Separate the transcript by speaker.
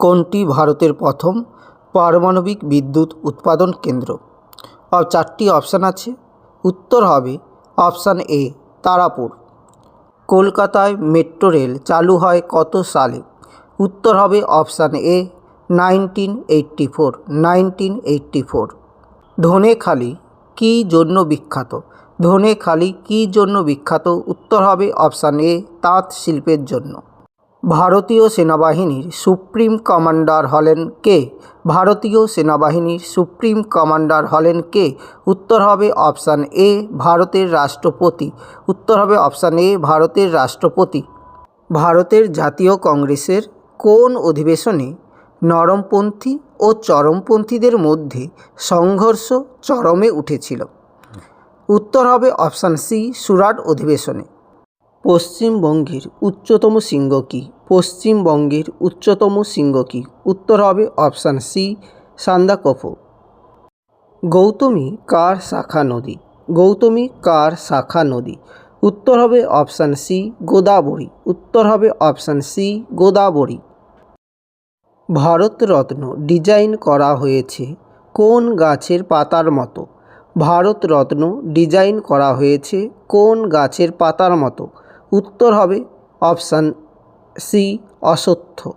Speaker 1: কোনটি ভারতের প্রথম পারমাণবিক বিদ্যুৎ উৎপাদন কেন্দ্র? চারটি অপশান আছে। উত্তর হবে অপশান এ তারাপুর। কলকাতায় মেট্রো রেল চালু হয় কত সালে? উত্তর হবে অপশান এ 1984। ধনেখালি কী জন্য বিখ্যাত? ধনেখালি কী জন্য বিখ্যাত? উত্তর হবে অপশান এ তাঁত শিল্পের জন্য। ভারতীয় সেনাবাহিনীর সুপ্রিম কমান্ডার হলেন কে? ভারতীয় সেনাবাহিনীর সুপ্রিম কমান্ডার হলেন কে? উত্তর হবে অপশান এ ভারতের রাষ্ট্রপতি। উত্তর হবে অপশান এ ভারতের রাষ্ট্রপতি। ভারতের জাতীয় কংগ্রেসের কোন অধিবেশনে নরমপন্থী ও চরমপন্থীদের মধ্যে সংঘর্ষ চরমে উঠেছিল? উত্তর হবে অপশান সি সুরাট অধিবেশনে। পশ্চিমবঙ্গের উচ্চতম শৃঙ্গ কী? পশ্চিমবঙ্গের উচ্চতম শৃঙ্গ কী? উত্তর হবে অপশান সি সান্দাকফু। গৌতমী কার শাখা নদী? গৌতমী কার শাখা নদী? উত্তর হবে অপশান সি গোদাবরী। উত্তর হবে option C Godavari. Bharat Ratna design করা হয়েছে কোন গাছের পাতার মতো? ভারতরত্ন ডিজাইন করা হয়েছে কোন গাছের পাতার মতো? উত্তর হবে অপশান সি অশ্বত্থ।